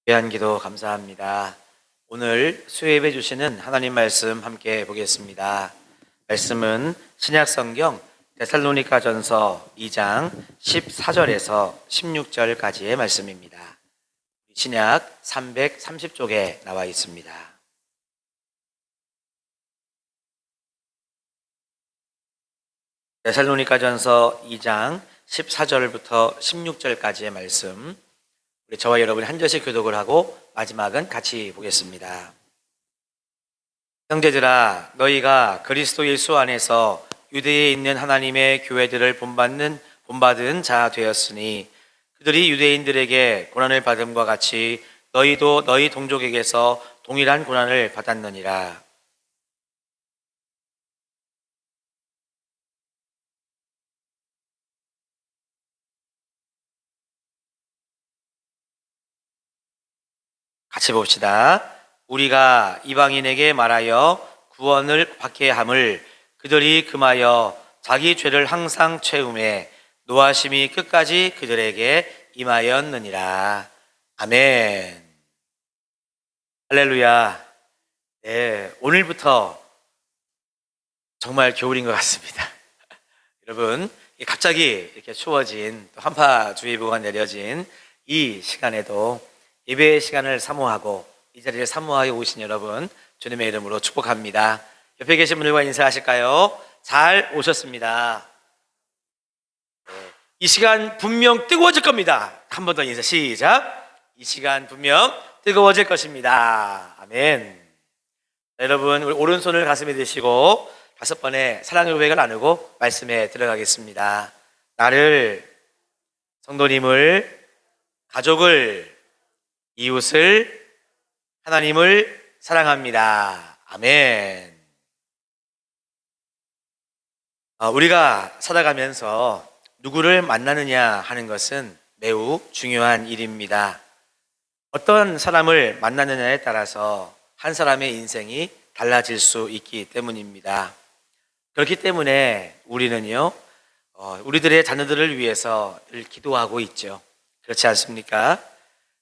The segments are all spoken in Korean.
귀한 기도 감사합니다. 오늘 수요예배 주시는 하나님 말씀 함께 보겠습니다. 말씀은 신약성경 데살로니가전서 2장 14절에서 16절까지의 말씀입니다. 신약 330쪽에 나와 있습니다. 데살로니가전서 2장 14절부터 16절까지의 말씀, 우리 저와 여러분이 한 절씩 교독을 하고 마지막은 같이 보겠습니다. 형제들아, 너희가 그리스도 예수 안에서 유대에 있는 하나님의 교회들을 본받은 자 되었으니 그들이 유대인들에게 고난을 받음과 같이 너희도 너희 동족에게서 동일한 고난을 받았느니라. 같이 봅시다. 우리가 이방인에게 말하여 구원을 받게 함을 그들이 금하여 자기 죄를 항상 채우매 노하심이 끝까지 그들에게 임하였느니라. 아멘. 할렐루야. 네, 오늘부터 정말 겨울인 것 같습니다. 여러분, 갑자기 이렇게 추워진, 또 한파주의보가 내려진 이 시간에도 예배의 시간을 사모하고 이 자리를 사모하여 오신 여러분, 주님의 이름으로 축복합니다. 옆에 계신 분들과 인사하실까요? 잘 오셨습니다. 이 시간 분명 뜨거워질 겁니다. 한 번 더 인사 시작. 이 시간 분명 뜨거워질 것입니다. 아멘. 여러분, 우리 오른손을 가슴에 대시고 5번의 사랑의 고백을 나누고 말씀에 들어가겠습니다. 나를, 성도님을, 가족을, 이웃을, 하나님을 사랑합니다. 아멘. 우리가 살아가면서 누구를 만나느냐 하는 것은 매우 중요한 일입니다. 어떤 사람을 만나느냐에 따라서 한 사람의 인생이 달라질 수 있기 때문입니다. 그렇기 때문에 우리는요, 우리들의 자녀들을 위해서 늘 기도하고 있죠. 그렇지 않습니까?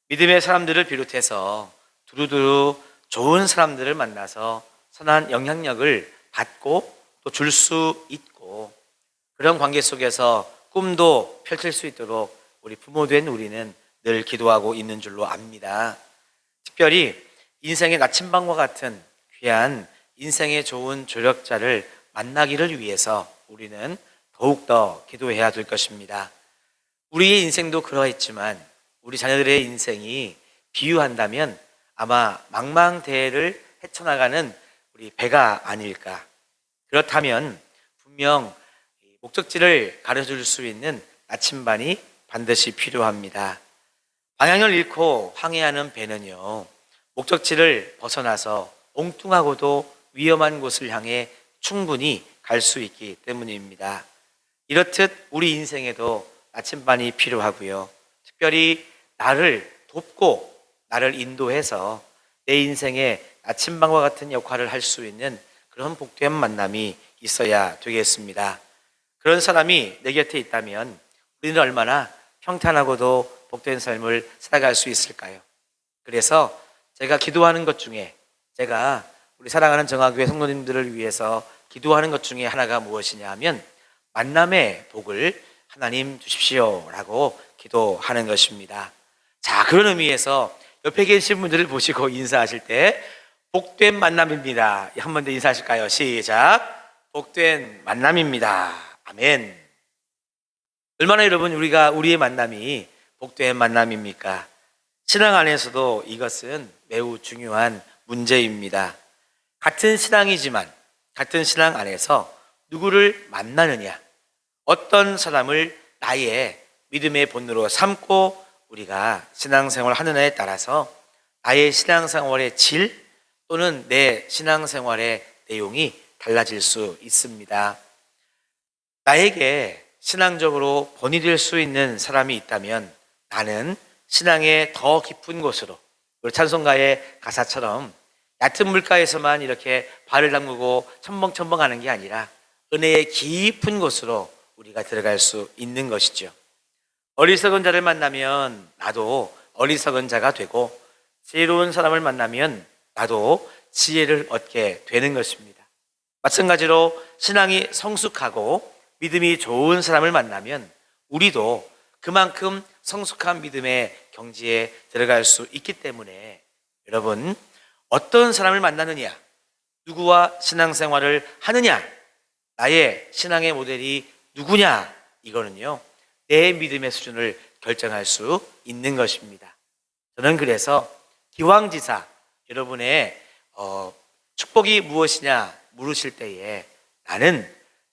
믿음의 사람들을 비롯해서 두루두루 좋은 사람들을 만나서 선한 영향력을 받고 또 줄 수 있고, 그런 관계 속에서 꿈도 펼칠 수 있도록 우리 부모된 우리는 늘 기도하고 있는 줄로 압니다. 특별히 인생의 나침반과 같은 귀한 인생의 좋은 조력자를 만나기를 위해서 우리는 더욱더 기도해야 될 것입니다. 우리의 인생도 그러했지만 우리 자녀들의 인생이 비유한다면 아마 망망대해를 헤쳐나가는 우리 배가 아닐까. 그렇다면 분명 목적지를 가려줄 수 있는 나침반이 반드시 필요합니다. 방향을 잃고 항해하는 배는요, 목적지를 벗어나서 엉뚱하고도 위험한 곳을 향해 충분히 갈 수 있기 때문입니다. 이렇듯 우리 인생에도 나침반이 필요하고요, 특별히 나를 돕고 나를 인도해서 내 인생에 나침반과 같은 역할을 할 수 있는 그런 복된 만남이 있어야 되겠습니다. 그런 사람이 내 곁에 있다면 우리는 얼마나 평탄하고도 복된 삶을 살아갈 수 있을까요? 그래서 제가 기도하는 것 중에, 제가 우리 사랑하는 정화교회 성도님들을 위해서 기도하는 것 중에 하나가 무엇이냐 하면 만남의 복을 하나님 주십시오 라고 기도하는 것입니다. 자, 그런 의미에서 옆에 계신 분들을 보시고 인사하실 때 복된 만남입니다. 한 번 더 인사하실까요? 시작. 복된 만남입니다. 아멘. 얼마나 여러분 우리의 만남이 복된 만남입니까? 신앙 안에서도 이것은 매우 중요한 문제입니다. 같은 신앙이지만 같은 신앙 안에서 누구를 만나느냐, 어떤 사람을 나의 믿음의 본으로 삼고 우리가 신앙생활을 하느냐에 따라서 나의 신앙생활의 질 또는 내 신앙생활의 내용이 달라질 수 있습니다. 나에게 신앙적으로 본이 될 수 있는 사람이 있다면 나는 신앙의 더 깊은 곳으로, 우리 찬송가의 가사처럼 얕은 물가에서만 이렇게 발을 담그고 첨벙첨벙하는 게 아니라 은혜의 깊은 곳으로 우리가 들어갈 수 있는 것이죠. 어리석은 자를 만나면 나도 어리석은 자가 되고 지혜로운 사람을 만나면 나도 지혜를 얻게 되는 것입니다. 마찬가지로 신앙이 성숙하고 믿음이 좋은 사람을 만나면 우리도 그만큼 성숙한 믿음의 경지에 들어갈 수 있기 때문에 여러분, 어떤 사람을 만나느냐, 누구와 신앙생활을 하느냐, 나의 신앙의 모델이 누구냐, 이거는요 내 믿음의 수준을 결정할 수 있는 것입니다. 저는 그래서 기왕지사 여러분의 축복이 무엇이냐 물으실 때에 나는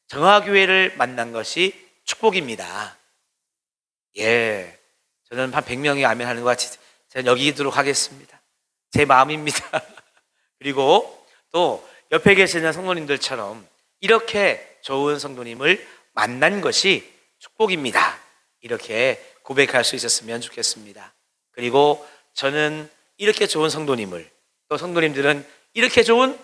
정화교회를 만난 것이 축복입니다. 예, 저는 한 100명이 아멘하는 것 같이 제가 여기 있도록 하겠습니다. 제 마음입니다. 그리고 또 옆에 계시는 성도님들처럼 이렇게 좋은 성도님을 만난 것이 축복입니다. 이렇게 고백할 수 있었으면 좋겠습니다. 그리고 저는 이렇게 좋은 성도님을, 또 성도님들은 이렇게 좋은,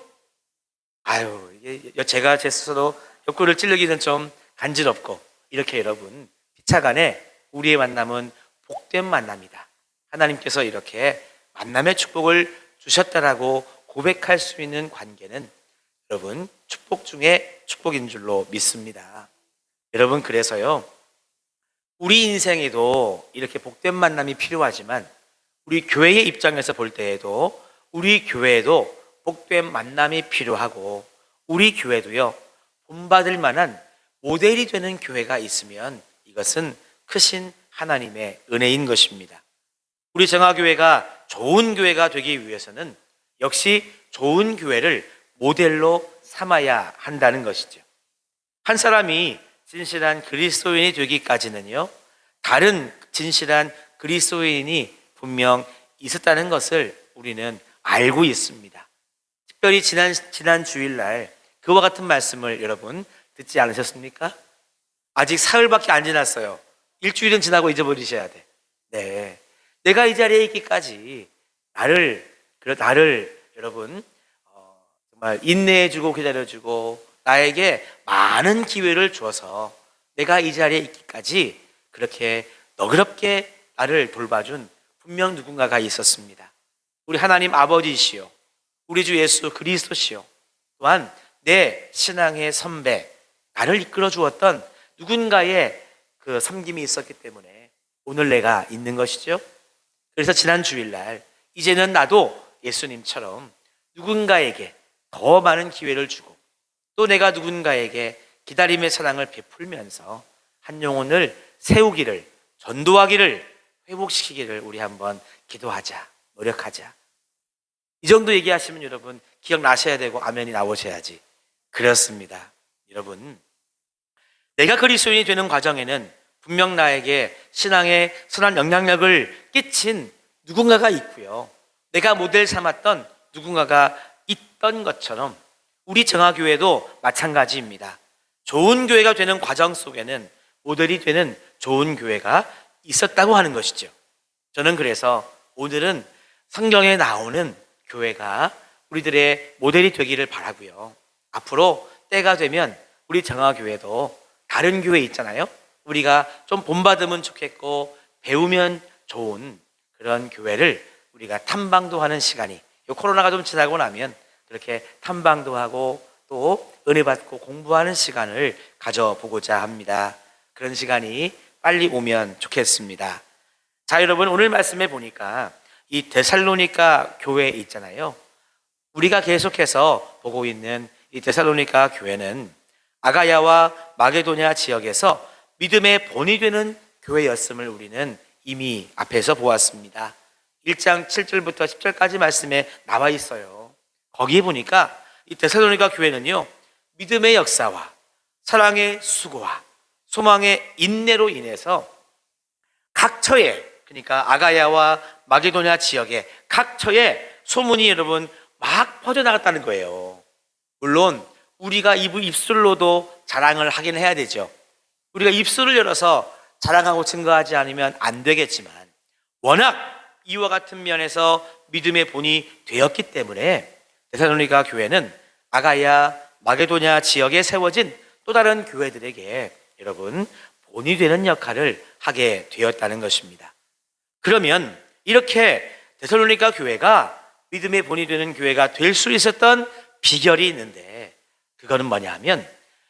이게 제가 제 스스로 옆구리를 찌르기는 좀 간지럽고, 이렇게 여러분 피차간에 우리의 만남은 복된 만남이다. 하나님께서 이렇게 만남의 축복을 주셨다라고 고백할 수 있는 관계는 여러분 축복 중에 축복인 줄로 믿습니다. 여러분, 그래서요 우리 인생에도 이렇게 복된 만남이 필요하지만 우리 교회의 입장에서 볼 때에도 우리 교회에도 복된 만남이 필요하고, 우리 교회도요 본받을 만한 모델이 되는 교회가 있으면 이것은 크신 하나님의 은혜인 것입니다. 우리 정화교회가 좋은 교회가 되기 위해서는 역시 좋은 교회를 모델로 삼아야 한다는 것이죠. 한 사람이 진실한 그리스도인이 되기까지는요 다른 진실한 그리스도인이 분명 있었다는 것을 우리는 알고 있습니다. 특별히 지난 주일날 그와 같은 말씀을 여러분 듣지 않으셨습니까? 아직 사흘밖에 안 지났어요. 일주일은 지나고 잊어버리셔야 돼. 네, 내가 이 자리에 있기까지 나를 여러분 정말 인내해주고 기다려주고 나에게 많은 기회를 주어서 내가 이 자리에 있기까지 그렇게 너그럽게 나를 돌봐준 분명 누군가가 있었습니다. 우리 하나님 아버지시요, 우리 주 예수 그리스도시요, 또한 내 신앙의 선배, 나를 이끌어 주었던 누군가의 그 섬김이 있었기 때문에 오늘 내가 있는 것이죠. 그래서 지난 주일날 이제는 나도 예수님처럼 누군가에게 더 많은 기회를 주고, 또 내가 누군가에게 기다림의 사랑을 베풀면서 한 영혼을 세우기를, 전도하기를, 회복시키기를 우리 한번 기도하자, 노력하자. 이 정도 얘기하시면 여러분 기억나셔야 되고 아멘이 나오셔야지. 그렇습니다. 여러분, 내가 그리스도인이 되는 과정에는 분명 나에게 신앙에 선한 영향력을 끼친 누군가가 있고요, 내가 모델 삼았던 누군가가 있던 것처럼 우리 정화교회도 마찬가지입니다. 좋은 교회가 되는 과정 속에는 모델이 되는 좋은 교회가 있었다고 하는 것이죠. 저는 그래서 오늘은 성경에 나오는 교회가 우리들의 모델이 되기를 바라고요. 앞으로 때가 되면 우리 정화교회도 다른 교회 있잖아요. 우리가 좀 본받으면 좋겠고 배우면 좋은 그런 교회를 우리가 탐방도 하는 시간이, 코로나가 좀 지나고 나면 그렇게 탐방도 하고 또 은혜 받고 공부하는 시간을 가져보고자 합니다. 그런 시간이 빨리 오면 좋겠습니다. 자, 여러분, 오늘 말씀해 보니까 이 데살로니가 교회 있잖아요. 우리가 계속해서 보고 있는 이 데살로니가 교회는 아가야와 마게도냐 지역에서 믿음의 본이 되는 교회였음을 우리는 이미 앞에서 보았습니다. 1장 7절부터 10절까지 말씀에 나와 있어요. 거기에 보니까 이 데살로니가 교회는요 믿음의 역사와 사랑의 수고와 소망의 인내로 인해서 각 처에, 그러니까 아가야와 마게도냐 지역의 각 처에 소문이 여러분 막 퍼져나갔다는 거예요. 물론 우리가 입술로도 자랑을 하긴 해야 되죠. 우리가 입술을 열어서 자랑하고 증거하지 않으면 안 되겠지만 워낙 이와 같은 면에서 믿음의 본이 되었기 때문에 데살로니가 교회는 아가야 마게도냐 지역에 세워진 또 다른 교회들에게 여러분 본이 되는 역할을 하게 되었다는 것입니다. 그러면 이렇게 데살로니가 교회가 믿음의 본이 되는 교회가 될 수 있었던 비결이 있는데, 그거는 뭐냐 하면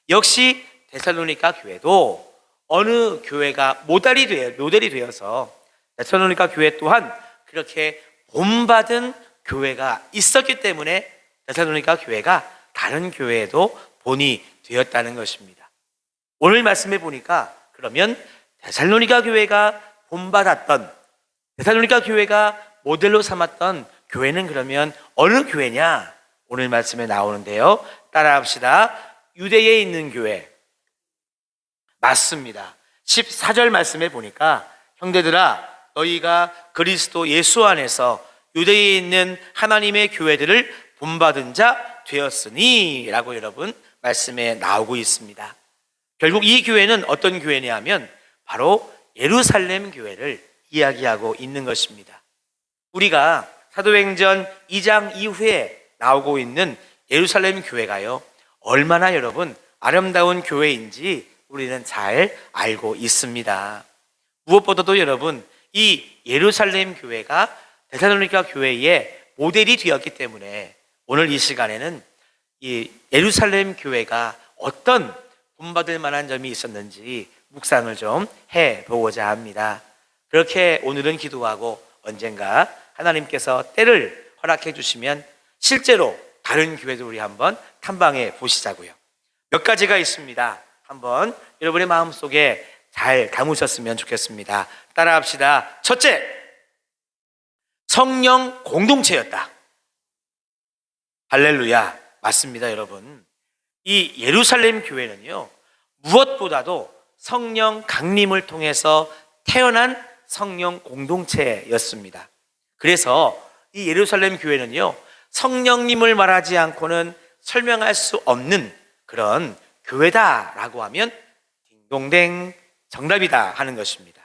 역시 데살로니가 교회도 어느 교회가 모델이 되어서 데살로니가 교회 또한 그렇게 본받은 교회가 있었기 때문에 데살로니가 교회가 다른 교회에도 본이 되었다는 것입니다. 오늘 말씀해 보니까 그러면 데살로니가 교회가 본받았던, 데살로니가 교회가 모델로 삼았던 교회는 그러면 어느 교회냐? 오늘 말씀에 나오는데요. 따라합시다. 유대에 있는 교회. 맞습니다. 14절 말씀에 보니까 형제들아 너희가 그리스도 예수 안에서 유대에 있는 하나님의 교회들을 본받은 자 되었으니 라고 여러분 말씀에 나오고 있습니다. 결국 이 교회는 어떤 교회냐 하면 바로 예루살렘 교회를 이야기하고 있는 것입니다. 우리가 사도행전 2장 이후에 나오고 있는 예루살렘 교회가요, 얼마나 여러분 아름다운 교회인지 우리는 잘 알고 있습니다. 무엇보다도 여러분 이 예루살렘 교회가 데살로니가 교회의 모델이 되었기 때문에 오늘 이 시간에는 이 예루살렘 교회가 어떤 본받을 만한 점이 있었는지 묵상을 좀 해보고자 합니다. 그렇게 오늘은 기도하고 언젠가 하나님께서 때를 허락해 주시면 실제로 다른 교회도 우리 한번 탐방해 보시자고요. 몇 가지가 있습니다. 한번 여러분의 마음속에 잘 담으셨으면 좋겠습니다. 따라합시다. 첫째, 성령 공동체였다. 할렐루야. 맞습니다, 여러분. 이 예루살렘 교회는요, 무엇보다도 성령 강림을 통해서 태어난 성령 공동체였습니다. 그래서 이 예루살렘 교회는요, 성령님을 말하지 않고는 설명할 수 없는 그런 교회다라고 하면 딩동댕 정답이다 하는 것입니다.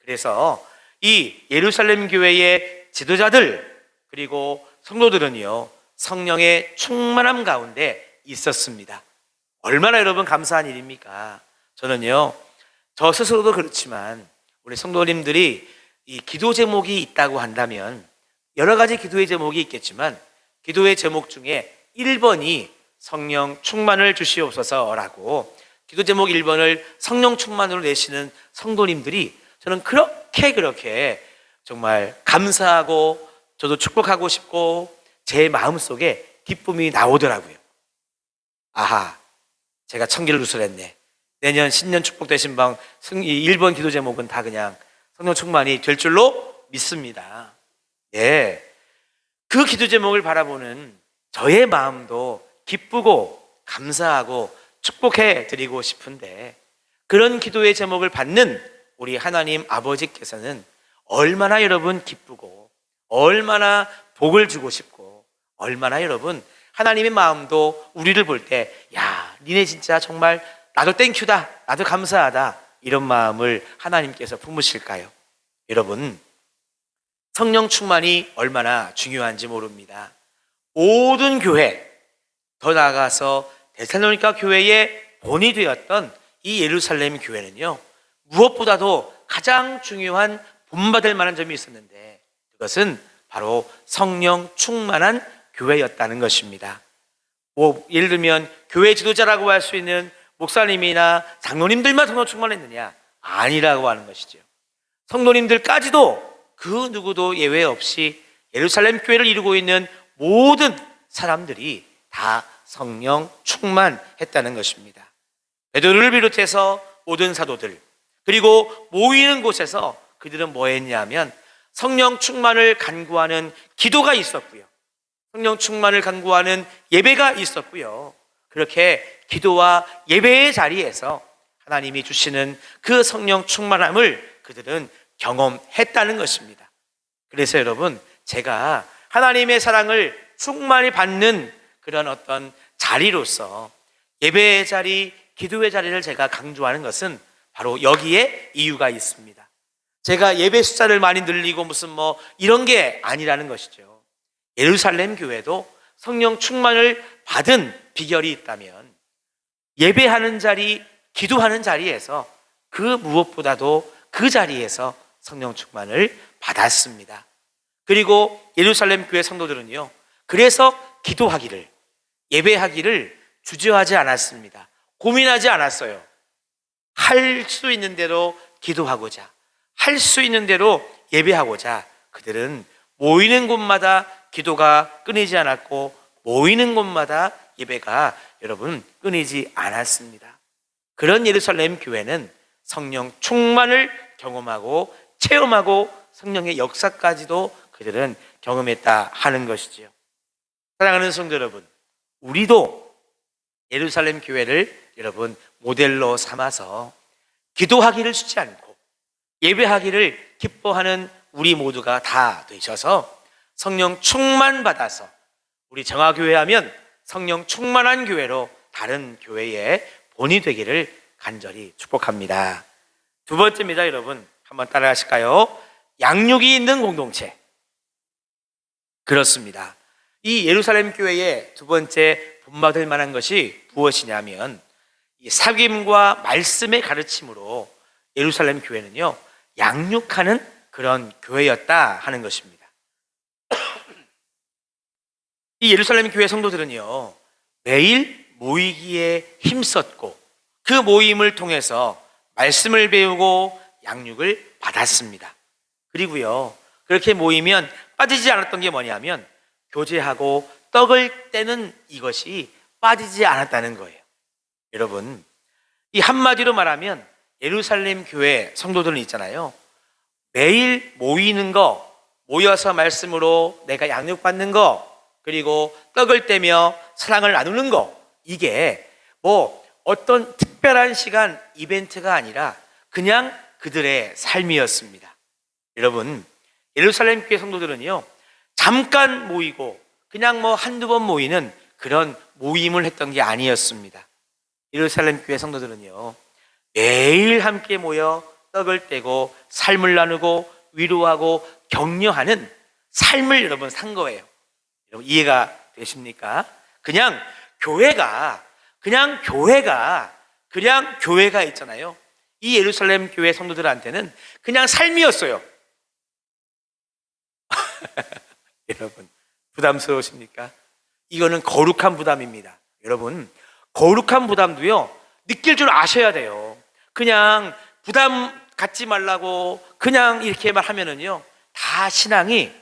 그래서 이 예루살렘 교회의 지도자들 그리고 성도들은요, 성령의 충만함 가운데 있었습니다. 얼마나 여러분 감사한 일입니까? 저는요, 저 스스로도 그렇지만 우리 성도님들이 이 기도 제목이 있다고 한다면 여러 가지 기도의 제목이 있겠지만 기도의 제목 중에 1번이 성령 충만을 주시옵소서라고, 기도 제목 1번을 성령 충만으로 내시는 성도님들이 저는 그렇게 정말 감사하고 저도 축복하고 싶고 제 마음속에 기쁨이 나오더라고요. 아하, 제가 천기를 누설했네. 내년 신년 축복 되신 방 1번 기도 제목은 다 그냥 성령 충만이 될 줄로 믿습니다. 예, 그 기도 제목을 바라보는 저의 마음도 기쁘고 감사하고 축복해 드리고 싶은데, 그런 기도의 제목을 받는 우리 하나님 아버지께서는 얼마나 여러분 기쁘고 얼마나 복을 주고 싶고 얼마나 여러분 하나님의 마음도 우리를 볼 때 야, 니네 진짜 정말 나도 땡큐다, 나도 감사하다, 이런 마음을 하나님께서 품으실까요? 여러분, 성령 충만이 얼마나 중요한지 모릅니다. 모든 교회, 더 나아가서 데살로니가 교회의 본이 되었던 이 예루살렘 교회는요, 무엇보다도 가장 중요한 본받을 만한 점이 있었는데 그것은 바로 성령 충만한 교회였다는 것입니다. 예를 들면 교회 지도자라고 할 수 있는 목사님이나 장로님들만 성령 충만했느냐? 아니라고 하는 것이죠. 성도님들까지도 그 누구도 예외 없이 예루살렘 교회를 이루고 있는 모든 사람들이 다 성령 충만했다는 것입니다. 베드로를 비롯해서 모든 사도들, 그리고 모이는 곳에서 그들은 뭐 했냐면 성령 충만을 간구하는 기도가 있었고요, 성령 충만을 간구하는 예배가 있었고요. 그렇게 기도와 예배의 자리에서 하나님이 주시는 그 성령 충만함을 그들은 경험했다는 것입니다. 그래서 여러분, 제가 하나님의 사랑을 충만히 받는 그런 어떤 자리로서 예배의 자리, 기도의 자리를 제가 강조하는 것은 바로 여기에 이유가 있습니다. 제가 예배 숫자를 많이 늘리고 무슨 이런 게 아니라는 것이죠. 예루살렘 교회도 성령 충만을 받은 비결이 있다면 예배하는 자리, 기도하는 자리에서 그 무엇보다도 그 자리에서 성령 충만을 받았습니다. 그리고 예루살렘 교회 성도들은요, 그래서 기도하기를, 예배하기를 주저하지 않았습니다. 고민하지 않았어요. 할 수 있는 대로 기도하고자, 할 수 있는 대로 예배하고자 그들은 모이는 곳마다 기도가 끊이지 않았고, 모이는 곳마다 예배가 여러분 끊이지 않았습니다. 그런 예루살렘 교회는 성령 충만을 경험하고 체험하고 성령의 역사까지도 그들은 경험했다 하는 것이지요. 사랑하는 성도 여러분, 우리도 예루살렘 교회를 여러분 모델로 삼아서 기도하기를 쉬지 않고 예배하기를 기뻐하는 우리 모두가 다 되셔서 성령 충만 받아서 우리 정화교회 하면 성령 충만한 교회로 다른 교회의 본이 되기를 간절히 축복합니다. 두 번째입니다. 여러분 한번 따라하실까요? 양육이 있는 공동체. 그렇습니다. 이 예루살렘 교회의 두 번째 본받을 만한 것이 무엇이냐면 이 사귐과 말씀의 가르침으로 예루살렘 교회는요 양육하는 그런 교회였다 하는 것입니다. 이 예루살렘 교회 성도들은요 매일 모이기에 힘썼고 그 모임을 통해서 말씀을 배우고 양육을 받았습니다. 그리고요 그렇게 모이면 빠지지 않았던 게 뭐냐면 교제하고 떡을 떼는 이것이 빠지지 않았다는 거예요. 여러분 이 한마디로 말하면 예루살렘 교회 성도들은 있잖아요, 매일 모이는 거, 모여서 말씀으로 내가 양육받는 거, 그리고 떡을 떼며 사랑을 나누는 거, 이게 뭐 어떤 특별한 시간 이벤트가 아니라 그냥 그들의 삶이었습니다. 여러분 예루살렘 교회 성도들은요 잠깐 모이고 그냥 뭐 한두 번 모이는 그런 모임을 했던 게 아니었습니다. 예루살렘 교회 성도들은요 매일 함께 모여 떡을 떼고 삶을 나누고 위로하고 격려하는 삶을 여러분 산 거예요. 여러분 이해가 되십니까? 그냥 교회가 있잖아요. 이 예루살렘 교회 성도들한테는 그냥 삶이었어요. 여러분 부담스러우십니까? 이거는 거룩한 부담입니다. 여러분 거룩한 부담도요 느낄 줄 아셔야 돼요. 그냥 부담 갖지 말라고 그냥 이렇게만 하면은요 다 신앙이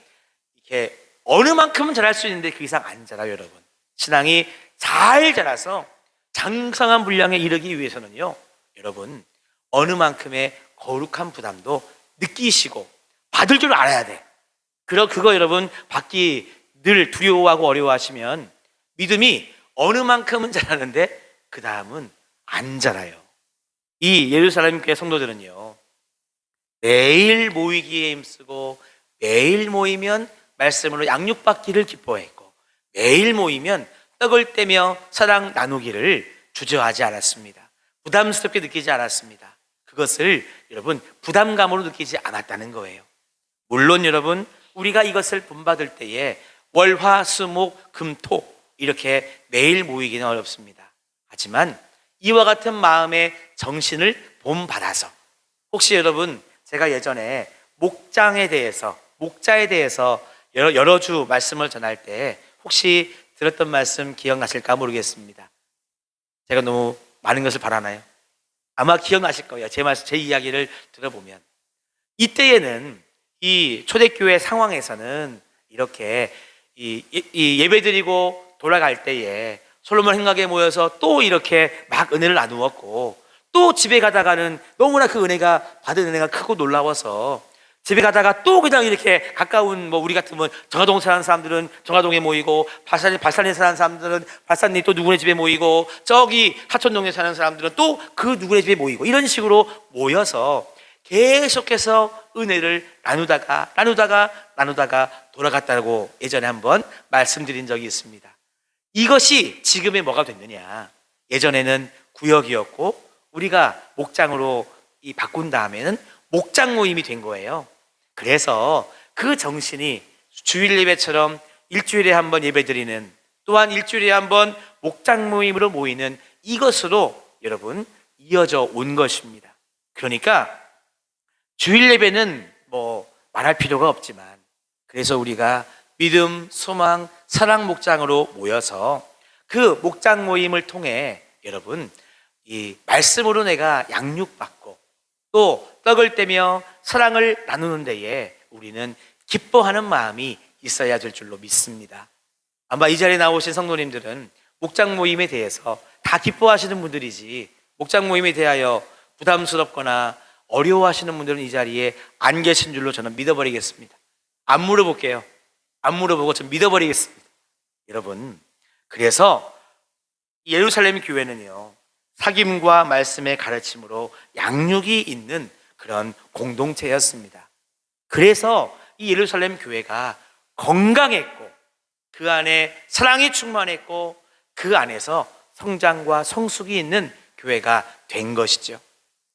이렇게 어느 만큼은 자랄 수 있는데 그 이상 안 자라요. 여러분 신앙이 잘 자라서 장성한 분량에 이르기 위해서는요 여러분 어느 만큼의 거룩한 부담도 느끼시고 받을 줄 알아야 돼. 그거 여러분 받기 늘 두려워하고 어려워하시면 믿음이 어느 만큼은 자라는데 그 다음은 안 자라요. 이 예루살렘 교회 성도들은요 매일 모이기에 힘쓰고 매일 모이면 말씀으로 양육받기를 기뻐했고 매일 모이면 떡을 떼며 사랑 나누기를 주저하지 않았습니다. 부담스럽게 느끼지 않았습니다. 그것을 여러분 부담감으로 느끼지 않았다는 거예요. 물론 여러분 우리가 이것을 본받을 때에 월, 화, 수, 목, 금, 토 이렇게 매일 모이기는 어렵습니다. 하지만 이와 같은 마음의 정신을 본받아서 혹시 여러분 제가 예전에 목자에 대해서 여러 주 말씀을 전할 때 혹시 들었던 말씀 기억나실까 모르겠습니다. 제가 너무 많은 것을 바라나요? 아마 기억나실 거예요. 제 이야기를 들어보면 이때에는 이 초대교회 상황에서는 이렇게 이 예배드리고 돌아갈 때에 솔로몬 행각에 모여서 또 이렇게 막 은혜를 나누었고 또 집에 가다가는 너무나 그 은혜가 받은 은혜가 크고 놀라워서 집에 가다가 또 그냥 이렇게 가까운 뭐 우리 같으면 정화동 사는 사람들은 정화동에 모이고 발산에 사는 사람들은 발산리 또 누구네 집에 모이고 저기 하천동에 사는 사람들은 또 그 누구네 집에 모이고 이런 식으로 모여서 계속해서 은혜를 나누다가 돌아갔다고 예전에 한번 말씀드린 적이 있습니다. 이것이 지금의 뭐가 됐느냐? 예전에는 구역이었고 우리가 목장으로 바꾼 다음에는 목장 모임이 된 거예요. 그래서 그 정신이 주일 예배처럼 일주일에 한 번 예배 드리는 또한 일주일에 한 번 목장 모임으로 모이는 이것으로 여러분 이어져 온 것입니다. 그러니까 주일 예배는 뭐 말할 필요가 없지만 그래서 우리가 믿음, 소망, 사랑 목장으로 모여서 그 목장 모임을 통해 여러분 이 말씀으로 내가 양육받고 또 떡을 떼며 사랑을 나누는 데에 우리는 기뻐하는 마음이 있어야 될 줄로 믿습니다. 아마 이 자리에 나오신 성도님들은 목장 모임에 대해서 다 기뻐하시는 분들이지 목장 모임에 대하여 부담스럽거나 어려워하시는 분들은 이 자리에 안 계신 줄로 저는 믿어버리겠습니다. 안 물어볼게요. 안 물어보고 좀 믿어버리겠습니다. 여러분, 그래서 예루살렘 교회는요, 사귐과 말씀의 가르침으로 양육이 있는 그런 공동체였습니다. 그래서 이 예루살렘 교회가 건강했고 그 안에 사랑이 충만했고 그 안에서 성장과 성숙이 있는 교회가 된 것이죠.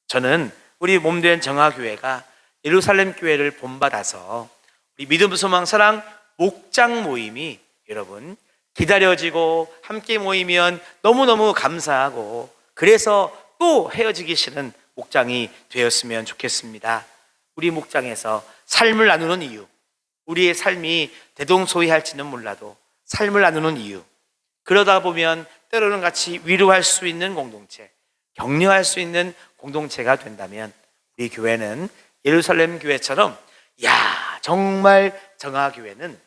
저는 우리 몸된 정화교회가 예루살렘 교회를 본받아서 우리 믿음, 소망, 사랑 목장 모임이 여러분 기다려지고 함께 모이면 너무너무 감사하고 그래서 또 헤어지기 싫은 목장이 되었으면 좋겠습니다. 우리 목장에서 삶을 나누는 이유, 우리의 삶이 대동소이할지는 몰라도 삶을 나누는 이유, 그러다 보면 때로는 같이 위로할 수 있는 공동체, 격려할 수 있는 공동체가 된다면 우리 교회는 예루살렘 교회처럼 정말 정화교회는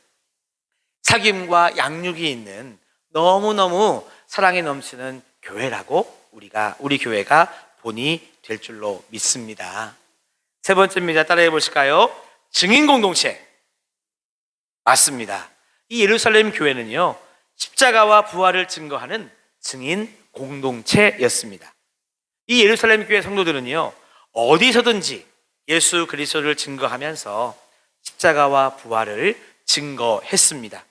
사귐과 양육이 있는 너무너무 사랑이 넘치는 교회라고 우리 교회가 본이 될 줄로 믿습니다. 세 번째입니다. 따라해 보실까요? 증인 공동체. 맞습니다. 이 예루살렘 교회는요, 십자가와 부활을 증거하는 증인 공동체였습니다. 이 예루살렘 교회 성도들은요, 어디서든지 예수 그리스도를 증거하면서 십자가와 부활을 증거했습니다.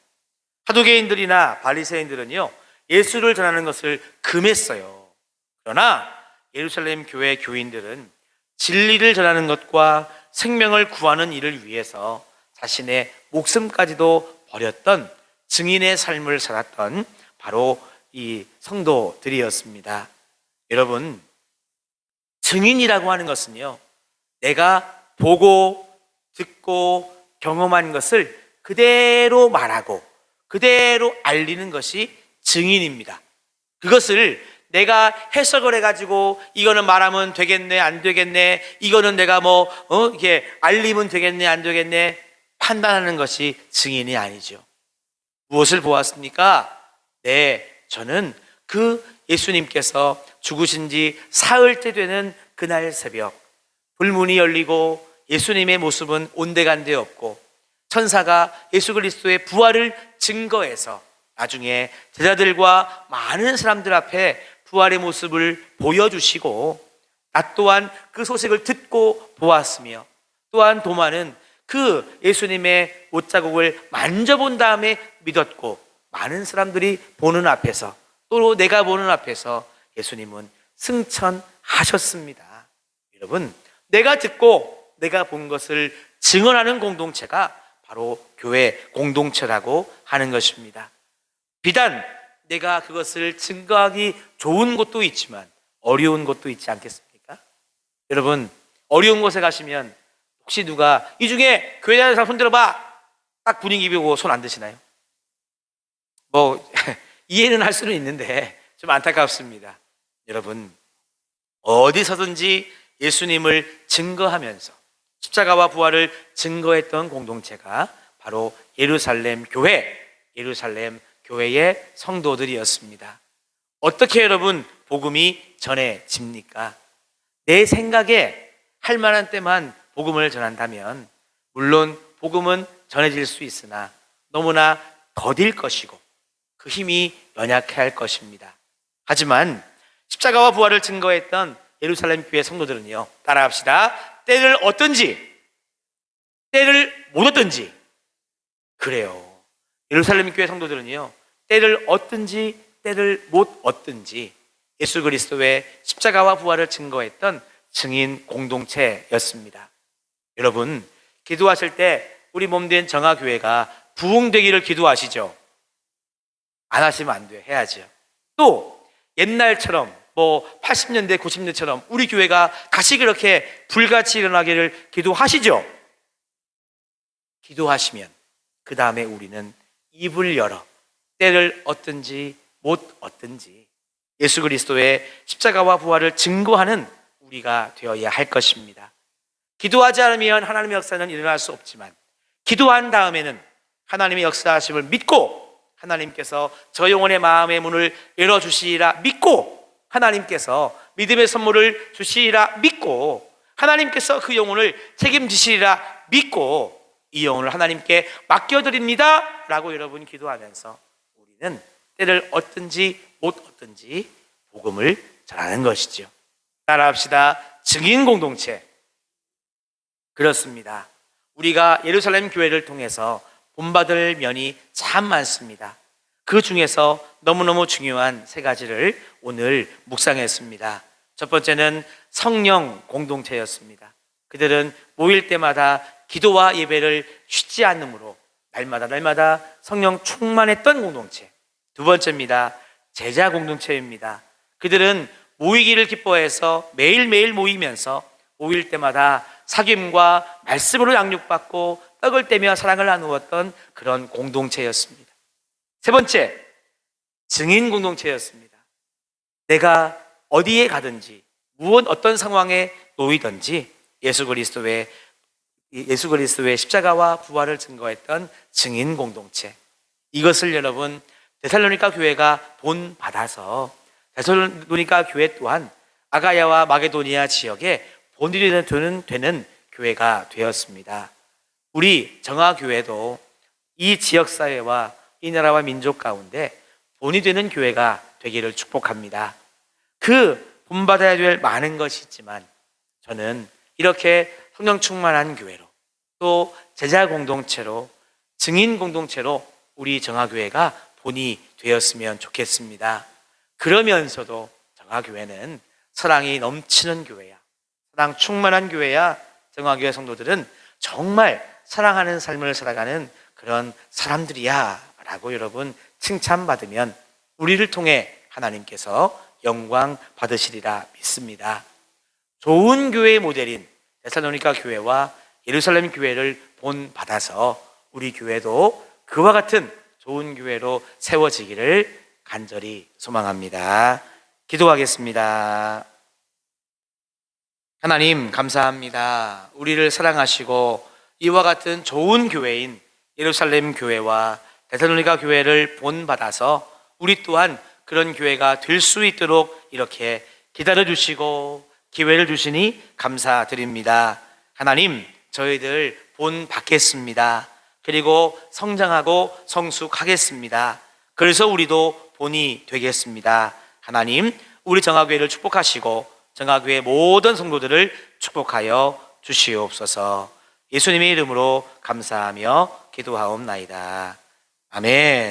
사두개인들이나 바리새인들은요, 예수를 전하는 것을 금했어요. 그러나 예루살렘 교회 교인들은 진리를 전하는 것과 생명을 구하는 일을 위해서 자신의 목숨까지도 버렸던 증인의 삶을 살았던 바로 이 성도들이었습니다. 여러분, 증인이라고 하는 것은요, 내가 보고 듣고 경험한 것을 그대로 말하고 그대로 알리는 것이 증인입니다. 그것을 내가 해석을 해가지고 이거는 말하면 되겠네, 안 되겠네, 이거는 내가 이게 알리면 되겠네, 안 되겠네 판단하는 것이 증인이 아니죠. 무엇을 보았습니까? 저는 그 예수님께서 죽으신 지 사흘째 되는 그날 새벽 불문이 열리고 예수님의 모습은 온데간데 없고 천사가 예수 그리스도의 부활을 증거해서 나중에 제자들과 많은 사람들 앞에 부활의 모습을 보여주시고 나 또한 그 소식을 듣고 보았으며 또한 도마는 그 예수님의 옷자국을 만져본 다음에 믿었고 많은 사람들이 보는 앞에서 또 내가 보는 앞에서 예수님은 승천하셨습니다. 여러분, 내가 듣고 내가 본 것을 증언하는 공동체가 바로 교회 공동체라고 하는 것입니다. 비단 내가 그것을 증거하기 좋은 곳도 있지만 어려운 곳도 있지 않겠습니까? 여러분, 어려운 곳에 가시면 혹시 누가 이 중에 교회 다니는 사람 손 들어봐, 딱 분위기 보고 손 안 드시나요? 이해는 할 수는 있는데 좀 안타깝습니다. 여러분, 어디서든지 예수님을 증거하면서 십자가와 부활을 증거했던 공동체가 바로 예루살렘 교회의 성도들이었습니다. 어떻게 여러분 복음이 전해집니까? 내 생각에 할 만한 때만 복음을 전한다면 물론 복음은 전해질 수 있으나 너무나 더딜 것이고 그 힘이 연약해 할 것입니다. 하지만 십자가와 부활을 증거했던 예루살렘 교회 성도들은요, 따라합시다. 때를 얻든지 때를 못 얻든지 그래요. 예루살렘 교회 성도들은요, 때를 얻든지 때를 못 얻든지 예수 그리스도의 십자가와 부활을 증거했던 증인 공동체였습니다. 여러분, 기도하실 때 우리 몸된 정화교회가 부흥되기를 기도하시죠? 안 하시면 안 돼요. 해야죠. 또 옛날처럼 80년대 90년대처럼 우리 교회가 다시 그렇게 불같이 일어나기를 기도하시죠? 기도하시면 그 다음에 우리는 입을 열어 때를 얻든지 못 얻든지 예수 그리스도의 십자가와 부활을 증거하는 우리가 되어야 할 것입니다. 기도하지 않으면 하나님의 역사는 일어날 수 없지만 기도한 다음에는 하나님의 역사하심을 믿고 하나님께서 저 영혼의 마음의 문을 열어주시리라 믿고 하나님께서 믿음의 선물을 주시리라 믿고 하나님께서 그 영혼을 책임지시리라 믿고 이 영혼을 하나님께 맡겨드립니다 라고 여러분 기도하면서 우리는 때를 얻든지 못 얻든지 복음을 전하는 것이죠. 따라합시다. 증인 공동체. 그렇습니다. 우리가 예루살렘 교회를 통해서 본받을 면이 참 많습니다. 그 중에서 너무너무 중요한 세 가지를 오늘 묵상했습니다. 첫 번째는 성령 공동체였습니다. 그들은 모일 때마다 기도와 예배를 쉬지 않으므로 날마다 성령 충만했던 공동체. 두 번째입니다. 제자 공동체입니다. 그들은 모이기를 기뻐해서 매일매일 모이면서 모일 때마다 사귐과 말씀으로 양육받고 떡을 떼며 사랑을 나누었던 그런 공동체였습니다. 세 번째, 증인 공동체였습니다. 내가 어디에 가든지 어떤 상황에 놓이든지 예수 그리스도의 십자가와 부활을 증거했던 증인 공동체. 이것을 여러분 데살로니가 교회가 본받아서 데살로니가 교회 또한 아가야와 마게도니아 지역에 본이 되는 교회가 되었습니다. 우리 정화교회도 이 지역사회와 이 나라와 민족 가운데 본이 되는 교회가 되기를 축복합니다. 그 본받아야 될 많은 것이 있지만 저는 이렇게 성령 충만한 교회로 또 제자 공동체로 증인 공동체로 우리 정화교회가 본이 되었으면 좋겠습니다. 그러면서도 정화교회는 사랑이 넘치는 교회야. 사랑 충만한 교회야. 정화교회 성도들은 정말 사랑하는 삶을 살아가는 그런 사람들이야 라고 여러분 칭찬받으면 우리를 통해 하나님께서 영광 받으시리라 믿습니다. 좋은 교회의 모델인 데살로니가 교회와 예루살렘 교회를 본받아서 우리 교회도 그와 같은 좋은 교회로 세워지기를 간절히 소망합니다. 기도하겠습니다. 하나님 감사합니다. 우리를 사랑하시고 이와 같은 좋은 교회인 예루살렘 교회와 데살로니가 교회를 본받아서 우리 또한 그런 교회가 될 수 있도록 이렇게 기다려주시고 기회를 주시니 감사드립니다. 하나님 저희들 본받겠습니다. 그리고 성장하고 성숙하겠습니다. 그래서 우리도 본이 되겠습니다. 하나님 우리 정화교회를 축복하시고 정화교회 모든 성도들을 축복하여 주시옵소서. 예수님의 이름으로 감사하며 기도하옵나이다. 아멘.